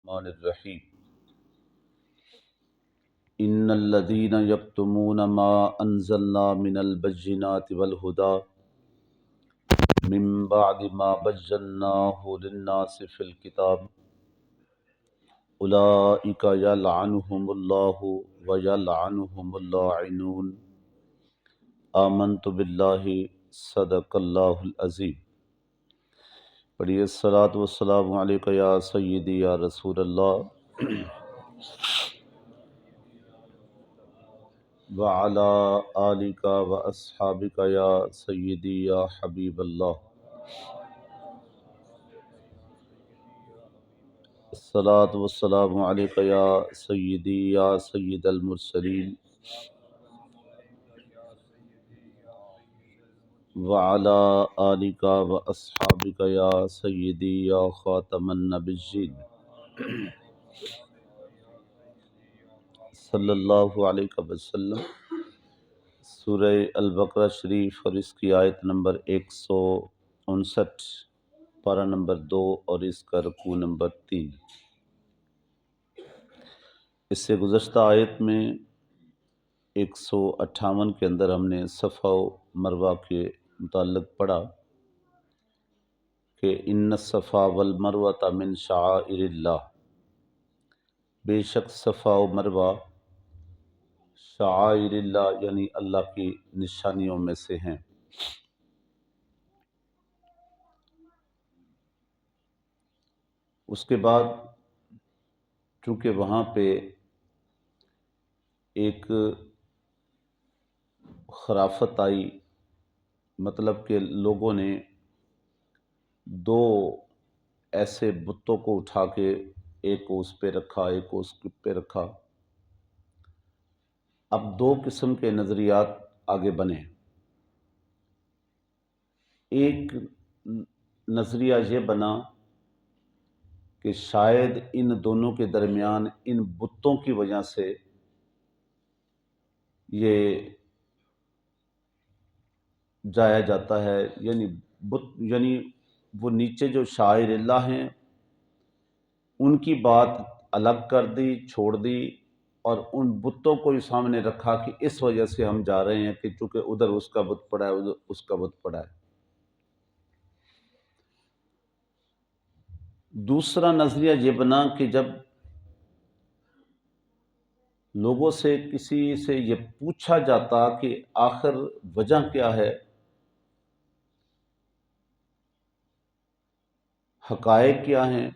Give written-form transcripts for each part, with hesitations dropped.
الرحمن الرحیم ان الذین یکتمون ما انزلنا من البینات والہدی من بعد ما بیناہ للناس فی الکتاب اولئک یلعنہم اللہ ویلعنہم اللاعنون آمنت باللہ صدق اللہ العظیم۔ پڑھیے الصلاۃ والسلام علیک یا سیدی یا رسول اللہ وعلی آلک واصحابک یا سیدی یا حبیب اللہ۔ الصلاۃ والسلام علیک یا سیدی یا سید المرسلین وعلی آلک واصحابک یا سیدی یا خاتم النبیین صلی اللہ علیہ وسلم۔ سورہ البقرہ شریف اور اس کی آیت نمبر 159، پارہ نمبر 2 اور اس کا رکوع نمبر 3۔ اس سے گزشتہ آیت میں 158 کے اندر ہم نے صفا و مروہ کے متعلق پڑھا کہ ان الصفا والمروہ من شعائر اللہ، بے شک صفا و مروہ شعائر اللہ یعنی اللہ کی نشانیوں میں سے ہیں۔ اس کے بعد چونکہ وہاں پہ ایک خرافت آئی، مطلب کہ لوگوں نے دو ایسے بتوں کو اٹھا کے ایک کو اس پہ رکھا، ایک کو اس پہ رکھا۔ اب دو قسم کے نظریات آگے بنے۔ ایک نظریہ یہ بنا کہ شاید ان دونوں کے درمیان ان بتوں کی وجہ سے یہ جایا جاتا ہے، یعنی یعنی وہ نیچے جو شاعر اللہ ہیں ان کی بات الگ کر دی، چھوڑ دی، اور ان بتوں کو ہی سامنے رکھا کہ اس وجہ سے ہم جا رہے ہیں کہ چونکہ ادھر اس کا بت پڑا ہے، ادھر اس کا بت پڑا ہے۔ دوسرا نظریہ یہ بنا کہ جب لوگوں سے کسی سے یہ پوچھا جاتا کہ آخر وجہ کیا ہے، حقائق کیا ہیں،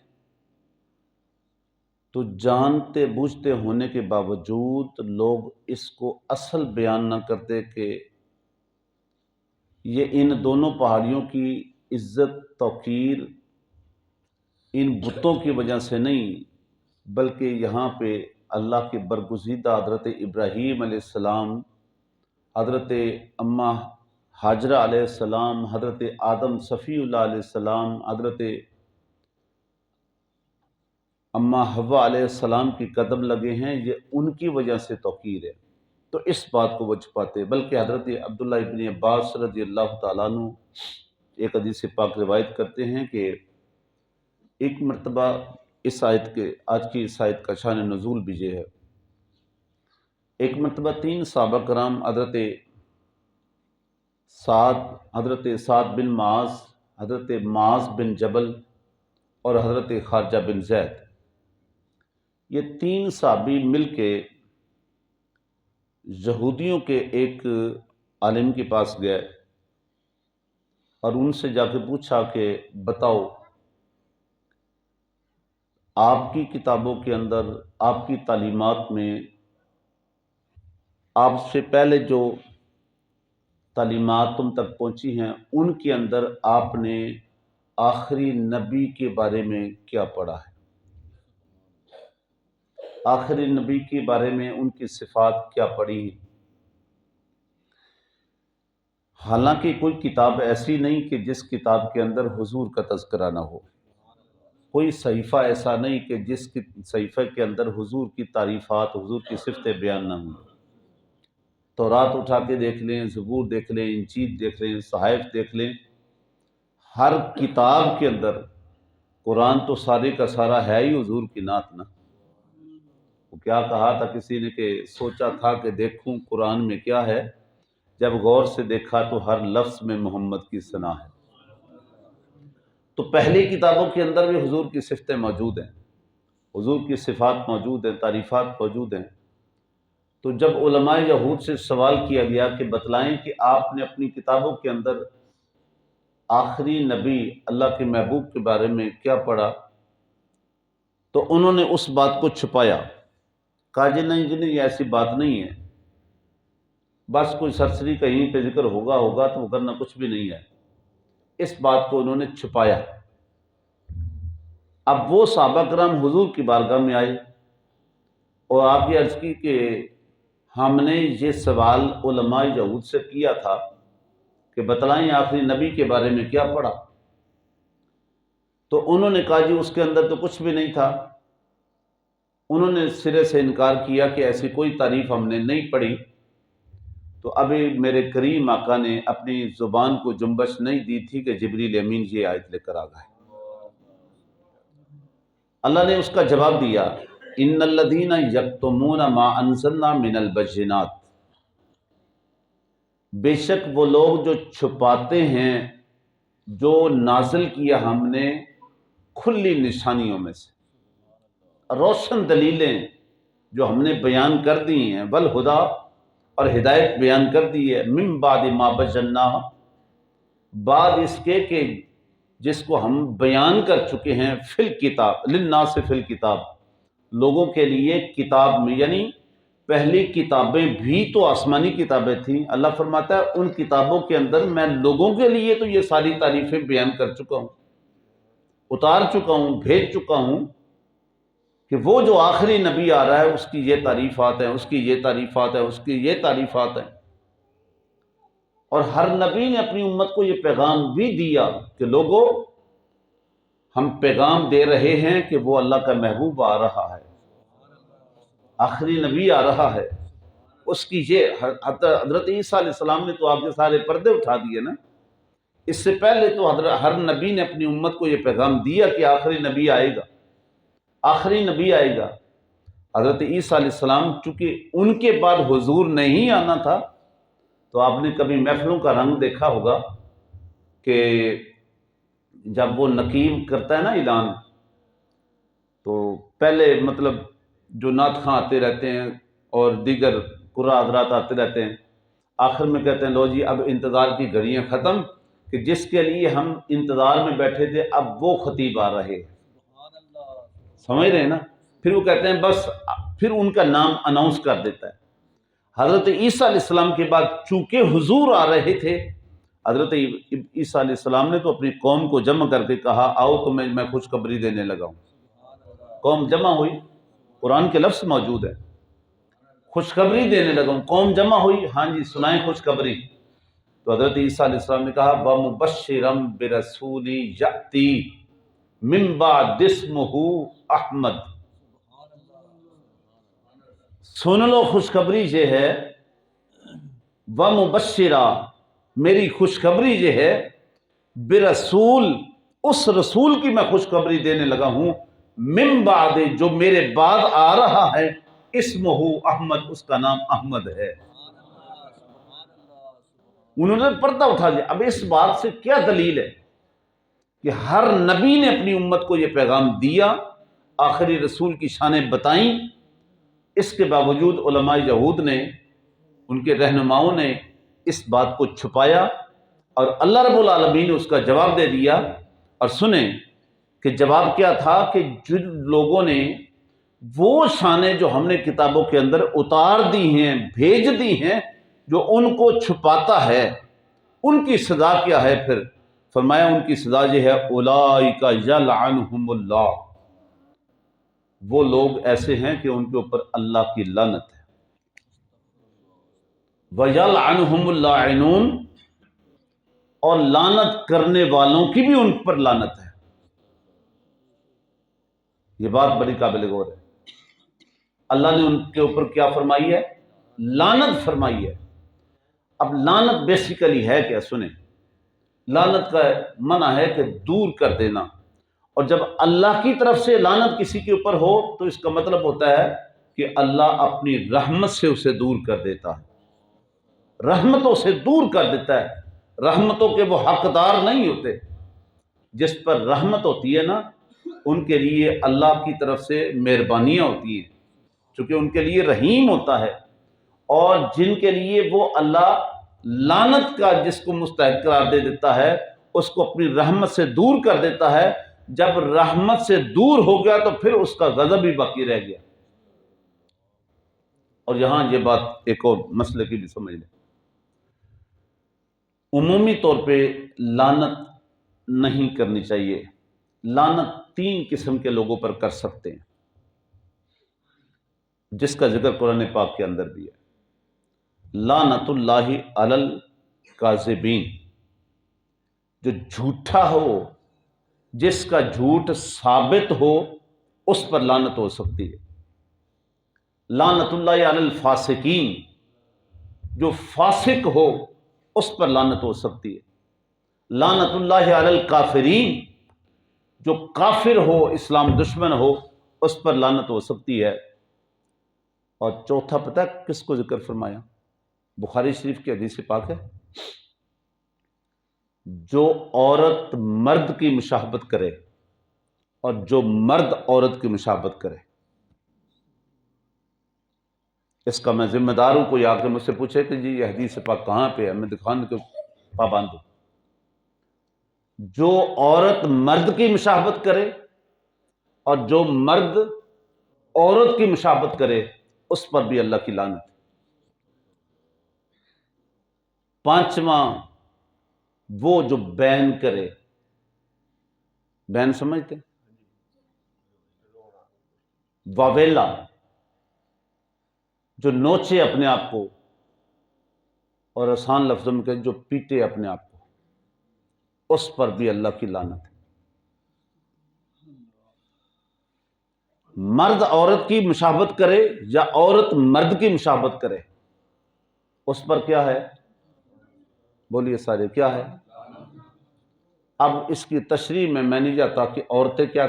تو جانتے بوجھتے ہونے کے باوجود لوگ اس کو اصل بیان نہ کرتے کہ یہ ان دونوں پہاڑیوں کی عزت توقیر ان بتوں کی وجہ سے نہیں، بلکہ یہاں پہ اللہ کے برگزیدہ حضرت ابراہیم علیہ السلام، حضرت اماں ہاجرہ علیہ السلام، حضرت آدم صفی اللہ علیہ السلام، حضرت اماں حوا علیہ السلام کی قدم لگے ہیں، یہ ان کی وجہ سے توقیر ہے۔ تو اس بات کو وہ چھپاتے، بلکہ حضرت عبداللہ ابن عباس رضی اللہ تعالیٰ عنہ ایک حدیث پاک روایت کرتے ہیں کہ ایک مرتبہ اس آیت کے آج کی اس آیت کا شان نزول بھی یہ ہے۔ ایک مرتبہ 3 صحابہ کرام حضرت سعد بن معاذ، حضرت معاذ بن جبل اور حضرت خارجہ بن زید، یہ 3 صحابی مل کے یہودیوں کے ایک عالم کے پاس گئے اور ان سے جا کے پوچھا کہ بتاؤ آپ کی کتابوں کے اندر، آپ کی تعلیمات میں، آپ سے پہلے جو تعلیمات تم تک پہنچی ہیں ان کے اندر آپ نے آخری نبی کے بارے میں کیا پڑھا ہے؟ آخری نبی کے بارے میں ان کی صفات کیا پڑھی؟ حالانکہ کوئی کتاب ایسی نہیں کہ جس کتاب کے اندر حضور کا تذکرہ نہ ہو، کوئی صحیفہ ایسا نہیں کہ جس صحیفے کے اندر حضور کی تعریفات، حضور کی صفتیں بیان نہ ہوں۔ تورات اٹھا کے دیکھ لیں، زبور دیکھ لیں، انجیل دیکھ لیں، صحائف دیکھ لیں، ہر کتاب کے اندر قرآن تو سارے کا سارا ہے ہی حضور کی نعت نا۔ وہ کیا کہا تھا کسی نے کہ سوچا تھا کہ دیکھوں قرآن میں کیا ہے، جب غور سے دیکھا تو ہر لفظ میں محمد کی ثنا ہے۔ تو پہلی کتابوں کے اندر بھی حضور کی صفتیں موجود ہیں، حضور کی صفات موجود ہیں، تعریفات موجود ہیں۔ تو جب علماء یہود سے سوال کیا گیا کہ بتلائیں کہ آپ نے اپنی کتابوں کے اندر آخری نبی اللہ کے محبوب کے بارے میں کیا پڑھا، تو انہوں نے اس بات کو چھپایا، کہا جی نہیں یہ ایسی بات نہیں ہے، بس کوئی سرسری کہیں پہ ذکر ہوگا تو ورنہ کچھ بھی نہیں ہے۔ اس بات کو انہوں نے چھپایا۔ اب وہ صحابہ کرام حضور کی بارگاہ میں آئے اور آپ یہ عرض کی کہ ہم نے یہ سوال علماء یہود سے کیا تھا کہ بتلائیں آخری نبی کے بارے میں کیا پڑھا، تو انہوں نے کہا جی اس کے اندر تو کچھ بھی نہیں تھا۔ انہوں نے سرے سے انکار کیا کہ ایسی کوئی تعریف ہم نے نہیں پڑھی۔ تو ابھی میرے کریم آقا نے اپنی زبان کو جنبش نہیں دی تھی کہ جبریل امین یہ آیت لے کر آ گئے۔ اللہ نے اس کا جواب دیا، ان الذین یکتمون ما انزلنا من البینات، بے شک وہ لوگ جو چھپاتے ہیں جو نازل کیا ہم نے کھلی نشانیوں میں سے، روشن دلیلیں جو ہم نے بیان کر دی ہیں، والہدا اور ہدایت بیان کر دی ہے، من بعد ما بیناہ، بعد اس کے کہ جس کو ہم بیان کر چکے ہیں، فی الکتاب للناس فی الکتاب، لوگوں کے لیے کتاب میں، یعنی پہلی کتابیں بھی تو آسمانی کتابیں تھیں۔ اللہ فرماتا ہے ان کتابوں کے اندر میں لوگوں کے لیے تو یہ ساری تعریفیں بیان کر چکا ہوں، اتار چکا ہوں، بھیج چکا ہوں، کہ وہ جو آخری نبی آ رہا ہے اس کی یہ تعریفات ہیں، اس کی یہ تعریفات ہیں، اس کی یہ تعریفات ہیں۔ اور ہر نبی نے اپنی امت کو یہ پیغام بھی دیا کہ لوگوں ہم پیغام دے رہے ہیں کہ وہ اللہ کا محبوب آ رہا ہے، آخری نبی آ رہا ہے، اس کی یہ حضرت عیسیٰ علیہ السلام نے تو آپ کے سارے پردے اٹھا دیے نا۔ اس سے پہلے تو ہر نبی نے اپنی امت کو یہ پیغام دیا کہ آخری نبی آئے گا، آخری نبی آئے گا۔ حضرت عیسیٰ علیہ السلام چونکہ ان کے بعد حضور نہیں آنا تھا، تو آپ نے کبھی محفلوں کا رنگ دیکھا ہوگا کہ جب وہ نقیب کرتا ہے نا اعلان، تو پہلے مطلب جو نعت خواں آتے رہتے ہیں اور دیگر قرآ حضرات آتے رہتے ہیں، آخر میں کہتے ہیں لو جی اب انتظار کی گھڑیاں ختم، کہ جس کے لیے ہم انتظار میں بیٹھے تھے اب وہ خطیب آ رہے ہیں، سمجھ رہے ہیں نا۔ پھر وہ کہتے ہیں بس، پھر ان کا نام اناؤنس کر دیتا ہے۔ حضرت عیسیٰ علیہ السلام کے بعد چونکہ حضور آ رہے تھے، حضرت عیسیٰ علیہ السلام نے تو اپنی قوم کو جمع کر کے کہا آؤ تمہیں میں خوشخبری دینے لگا ہوں۔ قوم جمع ہوئی، قرآن کے لفظ موجود ہے، خوشخبری دینے لگا ہوں۔ قوم جمع ہوئی، ہاں جی سنائیں خوشخبری۔ تو حضرت عیسیٰ علیہ السلام نے کہا وَمُبَشِّرًا بِرَسُولٍ يَأْتِي مِن بَعْدِ اسْمُهُ احمد، سن لو خوشخبری یہ ہے، وَمُبَشِّرًا میری خوشخبری یہ ہے، برسول اس رسول کی میں خوشخبری دینے لگا ہوں، من بعد جو میرے بعد آ رہا ہے، اسمہ احمد اس کا نام احمد ہے۔ انہوں نے پردہ اٹھا دیا۔ اب اس بات سے کیا دلیل ہے کہ ہر نبی نے اپنی امت کو یہ پیغام دیا، آخری رسول کی شانیں بتائیں، اس کے باوجود علماء یہود نے، ان کے رہنماؤں نے اس بات کو چھپایا، اور اللہ رب العالمین نے اس کا جواب دے دیا۔ اور سنیں کہ جواب کیا تھا کہ جن لوگوں نے وہ شانیں جو ہم نے کتابوں کے اندر اتار دی ہیں، بھیج دی ہیں، جو ان کو چھپاتا ہے، ان کی سزا کیا ہے؟ پھر فرمایا ان کی سزا یہ ہے، اولئک یلعنہم اللہ، وہ لوگ ایسے ہیں کہ ان کے اوپر اللہ کی لعنت ہے، وَيَلْعَنُهُمُ اللَّاعِنُونَ، اور لعنت کرنے والوں کی بھی ان پر لعنت ہے۔ یہ بات بڑی قابل غور ہے۔ اللہ نے ان کے اوپر کیا فرمائی ہے؟ لعنت فرمائی ہے۔ اب لعنت بیسیکلی ہے کیا؟ سنیں، لعنت کا معنی ہے کہ دور کر دینا، اور جب اللہ کی طرف سے لعنت کسی کے اوپر ہو تو اس کا مطلب ہوتا ہے کہ اللہ اپنی رحمت سے اسے دور کر دیتا ہے، رحمتوں سے دور کر دیتا ہے۔ رحمتوں کے وہ حقدار نہیں ہوتے، جس پر رحمت ہوتی ہے نا ان کے لیے اللہ کی طرف سے مہربانیاں ہوتی ہیں، چونکہ ان کے لیے رحیم ہوتا ہے۔ اور جن کے لیے وہ اللہ لعنت کا جس کو مستحق قرار دے دیتا ہے اس کو اپنی رحمت سے دور کر دیتا ہے۔ جب رحمت سے دور ہو گیا تو پھر اس کا غضب بھی باقی رہ گیا۔ اور یہاں یہ بات ایک اور مسئلے کی بھی سمجھ لیں، عمومی طور پہ لعنت نہیں کرنی چاہیے۔ لعنت 3 قسم کے لوگوں پر کر سکتے ہیں، جس کا ذکر قرآن پاک کے اندر بھی ہے۔ لعنت اللہ علی الکاذبین، جو جھوٹا ہو، جس کا جھوٹ ثابت ہو، اس پر لعنت ہو سکتی ہے۔ لعنت اللہ علی الفاسقین، جو فاسق ہو اس پر لعنت ہو سکتی ہے۔ لعنت اللہ علی الکافرین، جو کافر ہو، اسلام دشمن ہو، اس پر لعنت ہو سکتی ہے۔ اور چوتھا پتہ ہے کس کو ذکر فرمایا؟ بخاری شریف کی حدیث پاک ہے، جو عورت مرد کی مشابہت کرے اور جو مرد عورت کی مشابہت کرے۔ اس کا میں ذمہ دار ہوں، کوئی آ کے مجھ سے پوچھے کہ جی یہ حدیث پاک کہاں پہ ہے، میں دکھانے کے پابند ہوں۔ جو عورت مرد کی مشابہت کرے اور جو مرد عورت کی مشابہت کرے اس پر بھی اللہ کی لعنت۔ پانچواں، وہ جو بین کرے، بین سمجھتے ہیں؟ واویلا، جو نوچے اپنے آپ کو، اور آسان لفظوں میں کہیں جو پیٹے اپنے آپ کو، اس پر بھی اللہ کی لعنت ہے۔ مرد عورت کی مشابہت کرے یا عورت مرد کی مشابہت کرے، اس پر کیا ہے؟ بولیے سارے، کیا ہے؟ اب اس کی تشریح میں نہیں جاتا کہ عورتیں کیا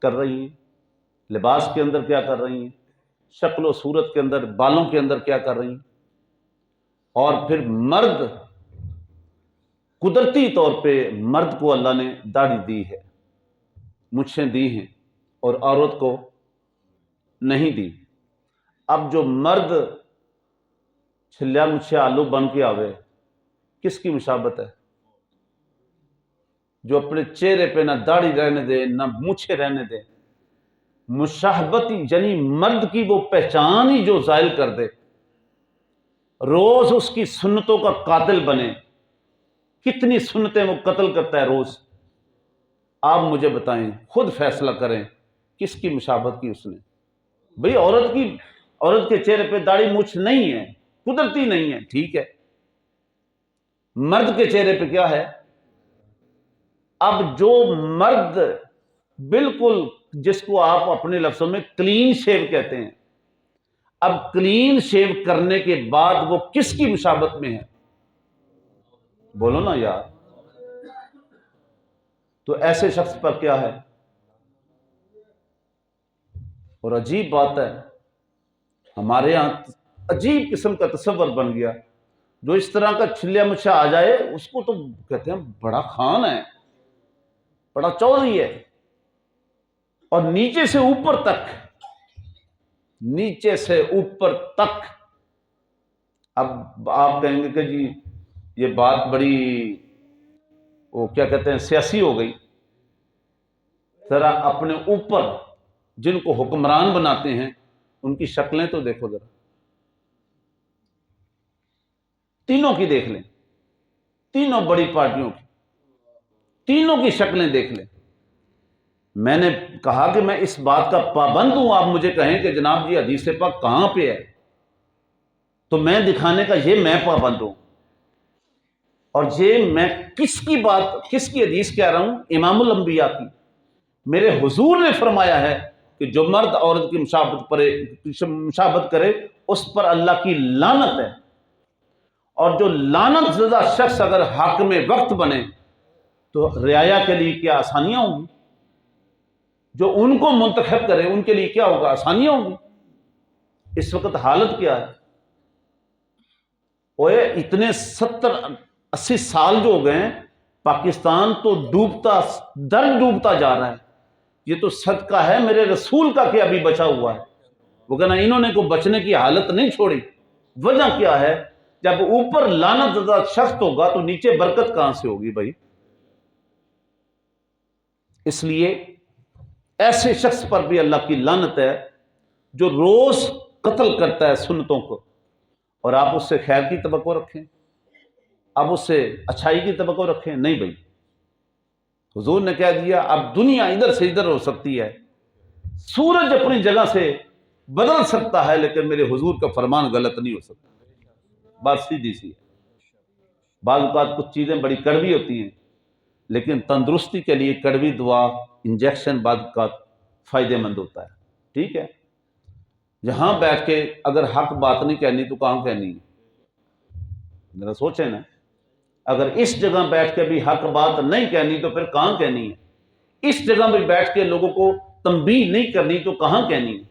کر رہی ہیں، لباس کے اندر کیا کر رہی ہیں، شکل و صورت کے اندر، بالوں کے اندر کیا کر رہی ہیں، اور پھر مرد، قدرتی طور پہ مرد کو اللہ نے داڑھی دی ہے، مچھیں دی ہیں، اور عورت کو نہیں دی۔ اب جو مرد چھلیا مچھے آلو بن کے آوے، کس کی مشابہت ہے؟ جو اپنے چہرے پہ نہ داڑھی رہنے دے نہ مچھے رہنے دے، مشابہت یعنی مرد کی وہ پہچان ہی جو زائل کر دے، روز اس کی سنتوں کا قاتل بنے۔ کتنی سنتیں وہ قتل کرتا ہے روز؟ آپ مجھے بتائیں، خود فیصلہ کریں کس کی مشابہت کی اس نے؟ بھئی عورت کے چہرے پہ داڑھی مچھ نہیں ہے، قدرتی نہیں ہے، ٹھیک ہے، مرد کے چہرے پہ کیا ہے؟ اب جو مرد بالکل، جس کو آپ اپنے لفظوں میں کلین شیو کہتے ہیں، اب کلین شیو کرنے کے بعد وہ کس کی مشابہت میں ہے؟ بولو نا یار۔ تو ایسے شخص پر کیا ہے؟ اور عجیب بات ہے، ہمارے ہاں عجیب قسم کا تصور بن گیا، جو اس طرح کا چھلیا مچھا آ جائے اس کو تو کہتے ہیں بڑا خان ہے، بڑا چودھری ہے، اور نیچے سے اوپر تک، نیچے سے اوپر تک۔ اب آپ کہیں گے کہ جی یہ بات بڑی وہ کیا کہتے ہیں سیاسی ہو گئی۔ ذرا اپنے اوپر جن کو حکمران بناتے ہیں ان کی شکلیں تو دیکھو ذرا، تینوں کی دیکھ لیں، تینوں بڑی پارٹیوں کی، تینوں کی شکلیں دیکھ لیں۔ میں نے کہا کہ میں اس بات کا پابند ہوں، آپ مجھے کہیں کہ جناب جی حدیث پاک کہاں پہ ہے، تو میں دکھانے کا یہ میں پابند ہوں۔ اور یہ میں کس کی بات، کس کی حدیث کہہ رہا ہوں؟ امام الانبیاء کی۔ میرے حضور نے فرمایا ہے کہ جو مرد عورت کی مشابہت کرے اس پر اللہ کی لعنت ہے، اور جو لعنت زدہ شخص اگر حاکم وقت بنے تو رعایا کے لیے کیا آسانیاں ہوں گی؟ جو ان کو منتخب کرے ان کے لیے کیا ہوگا؟ آسانیاں ہوں گی۔ اس وقت حالت کیا ہے؟ اوے اتنے 70-80 سال جو ہو گئے ہیں، پاکستان تو ڈوبتا جا رہا ہے۔ یہ تو صدقہ ہے میرے رسول کا کہ ابھی بچا ہوا ہے، وہ کہنا انہوں نے کو بچنے کی حالت نہیں چھوڑی۔ وجہ کیا ہے؟ جب اوپر لعنت زدہ شخص ہوگا تو نیچے برکت کہاں سے ہوگی بھائی؟ اس لیے ایسے شخص پر بھی اللہ کی لعنت ہے جو روز قتل کرتا ہے سنتوں کو، اور آپ اس سے خیر کی توقع رکھیں، آپ اس سے اچھائی کی توقع رکھیں؟ نہیں بھائی، حضور نے کہہ دیا اب دنیا ادھر سے ادھر ہو سکتی ہے، سورج اپنی جگہ سے بدل سکتا ہے، لیکن میرے حضور کا فرمان غلط نہیں ہو سکتا۔ بات سیدھی سی ہے۔ بعض اوقات کچھ چیزیں بڑی کڑوی ہوتی ہیں، لیکن تندرستی کے لیے کڑوی دعا انجیکشن بعض اوقات فائدہ مند ہوتا ہے، ٹھیک ہے؟ یہاں بیٹھ کے اگر حق بات نہیں کہنی تو کہاں کہنی ہے؟ ذرا سوچیں نا، اگر اس جگہ بیٹھ کے بھی حق بات نہیں کہنی تو پھر کہاں کہنی ہے؟ اس جگہ میں بیٹھ کے لوگوں کو تنبیہ نہیں کرنی تو کہاں کہنی ہے؟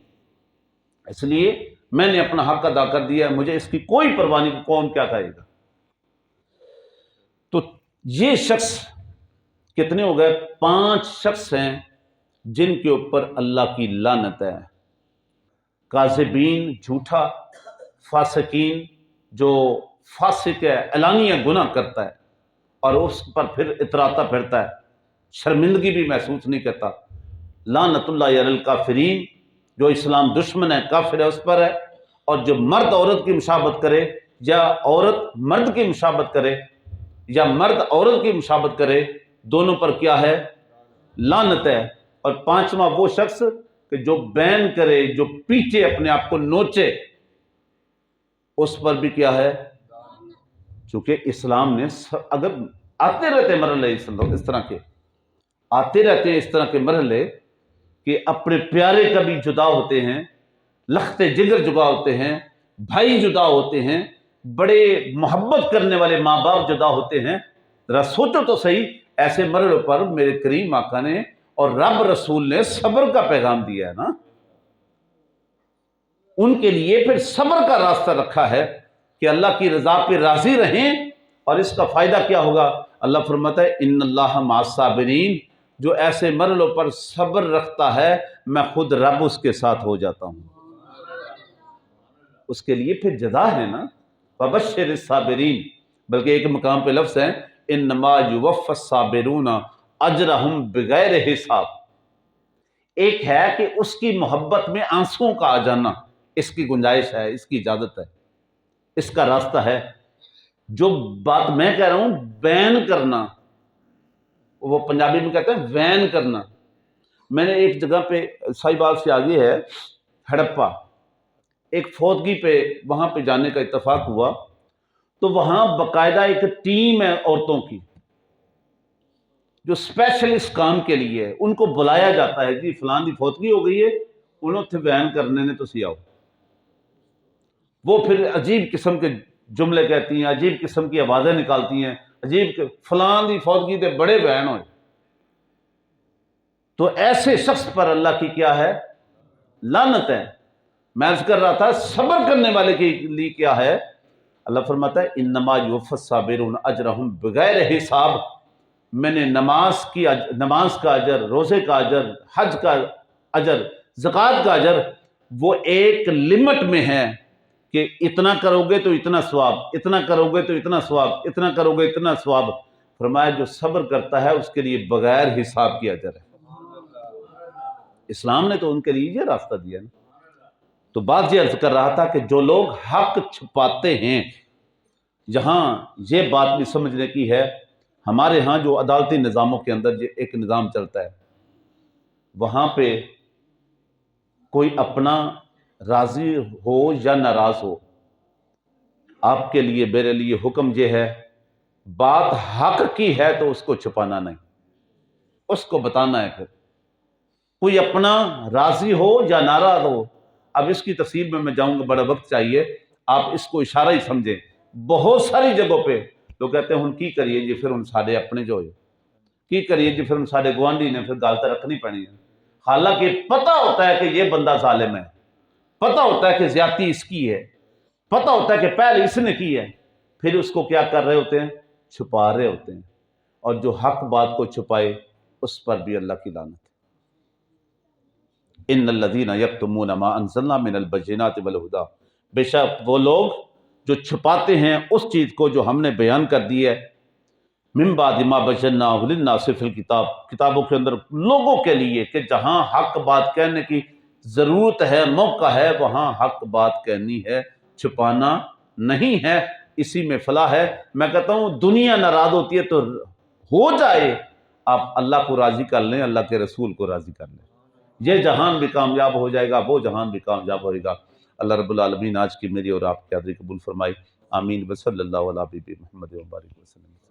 اس لیے میں نے اپنا حق ادا کر دیا ہے، مجھے اس کی کوئی پرواہ نہیں کہ کون کیا کہے گا۔ تو یہ شخص کتنے ہو گئے؟ 5 شخص ہیں جن کے اوپر اللہ کی لعنت ہے۔ کاذبین، جھوٹا، فاسقین، جو فاسق ہے، اعلانیہ گناہ کرتا ہے اور اس پر پھر اتراتا پھرتا ہے، شرمندگی بھی محسوس نہیں کرتا۔ لعنت اللہ علی الکافرین، جو اسلام دشمن ہے، کافر ہے، اس پر ہے۔ اور جو مرد عورت کی مشابہت کرے یا عورت مرد کی مشابہت کرے یا مرد عورت کی مشابہت کرے، دونوں پر کیا ہے؟ لعنت ہے۔ اور 5واں وہ شخص کہ جو بین کرے، جو پیٹے، اپنے آپ کو نوچے، اس پر بھی کیا ہے؟ چونکہ اسلام نے اگر آتے رہتے مرحلے اس طرح کے آتے رہتے ہیں، اس طرح کے مرحلے کہ اپنے پیارے کبھی جدا ہوتے ہیں، لخت جگر جدا ہوتے ہیں، بھائی جدا ہوتے ہیں، بڑے محبت کرنے والے ماں باپ جدا ہوتے ہیں۔ ذرا سوچو تو صحیح، ایسے مرحلوں پر میرے کریم آقا نے اور رب رسول نے صبر کا پیغام دیا ہے نا، ان کے لیے پھر صبر کا راستہ رکھا ہے کہ اللہ کی رضا پہ راضی رہیں۔ اور اس کا فائدہ کیا ہوگا؟ اللہ فرماتا ہے ان اللہ مع الصابرین، جو ایسے مرحلوں پر صبر رکھتا ہے میں خود رب اس کے ساتھ ہو جاتا ہوں۔ اس کے لیے پھر جزا ہے نا، فبشر الصابرین، بلکہ ایک مقام پہ لفظ ہے انما یوفی الصابرون اجرہم بغیر حساب۔ ایک ہے کہ اس کی محبت میں آنسوؤں کا آ جانا، اس کی گنجائش ہے، اس کی اجازت ہے، اس کا راستہ ہے۔ جو بات میں کہہ رہا ہوں بین کرنا، وہ پنجابی میں کہتے ہیں وین کرنا۔ میں نے ایک جگہ پہ سائبال سے آگے ہے ہڑپا، ایک فوتگی پہ وہاں پہ جانے کا اتفاق ہوا، تو وہاں باقاعدہ ایک ٹیم ہے عورتوں کی جو اسپیشل اس کام کے لیے ہے، ان کو بلایا جاتا ہے جی فلان دی فوتگی ہو گئی ہے، انہوں تھے بیان کرنے نے، تو سی آؤ۔ وہ پھر عجیب قسم کے جملے کہتی ہیں، عجیب قسم کی آوازیں نکالتی ہیں، عجیب فلان دی فوتگی دے بڑے بیان ہوئے۔ تو ایسے شخص پر اللہ کی کیا ہے؟ لعنت ہے۔ میں عرض کر رہا تھا صبر کرنے والے کے لیے کیا ہے؟ اللہ فرماتا ہے انما یوفی الصابرون اجرہم بغیر حساب۔ میں نے نماز کا اجر، روزے کا اجر، حج کا اجر، زکوٰۃ کا اجر، وہ ایک لمٹ میں ہے کہ اتنا کرو گے تو اتنا ثواب، اتنا کرو گے تو اتنا ثواب، اتنا کرو گے اتنا ثواب۔ فرمایا جو صبر کرتا ہے اس کے لیے بغیر حساب کی اجر ہے۔ اسلام نے تو ان کے لیے یہ راستہ دیا نا۔ تو بات یہ عرض کر رہا تھا کہ جو لوگ حق چھپاتے ہیں، یہاں یہ بات بھی سمجھنے کی ہے، ہمارے ہاں جو عدالتی نظاموں کے اندر ایک نظام چلتا ہے، وہاں پہ کوئی اپنا راضی ہو یا ناراض ہو، آپ کے لیے میرے لیے حکم یہ ہے، بات حق کی ہے تو اس کو چھپانا نہیں، اس کو بتانا ہے۔ پھر کوئی اپنا راضی ہو یا ناراض ہو، اب اس کی تفصیل میں جاؤں گا، بڑا وقت چاہیے، آپ اس کو اشارہ ہی سمجھیں۔ بہت ساری جگہوں پہ لوگ کہتے ہیں ہن کی کریے جی، پھر ہن ساڈے اپنے جو ہوئے کی کریے جی، پھر ہن ساڈے گوانڈی نے پھر گل تو رکھنی پڑنی ہے، حالانکہ پتہ ہوتا ہے کہ یہ بندہ ظالم ہے، پتہ ہوتا ہے کہ زیادتی اس کی ہے، پتہ ہوتا ہے کہ پہل اس نے کی ہے، پھر اس کو کیا کر رہے ہوتے ہیں؟ چھپا رہے ہوتے ہیں۔ اور جو حق بات کو چھپائے اس پر بھی اللہ کی لعنت ہے۔ ان الذین یکتمون ما انزلنا من البینات والہدی، بے شک وہ لوگ جو چھپاتے ہیں اس چیز کو جو ہم نے بیان کر دی ہے، من بعد ما بیناہ للناس فی الکتاب، کتابوں کے اندر لوگوں کے لیے، کہ جہاں حق بات کہنے کی ضرورت ہے، موقع ہے، وہاں حق بات کہنی ہے، چھپانا نہیں ہے، اسی میں فلاح ہے۔ میں کہتا ہوں دنیا ناراض ہوتی ہے تو ہو جائے، آپ اللہ کو راضی کر لیں، اللہ کے رسول کو راضی کر لیں، یہ جہان بھی کامیاب ہو جائے گا، وہ جہان بھی کامیاب ہوئے گا۔ اللہ رب العالمین آج کی میری اور آپ کی حاضری قبول فرمائی، آمین، وصلی اللہ علیہ محمد و بارک وسلم۔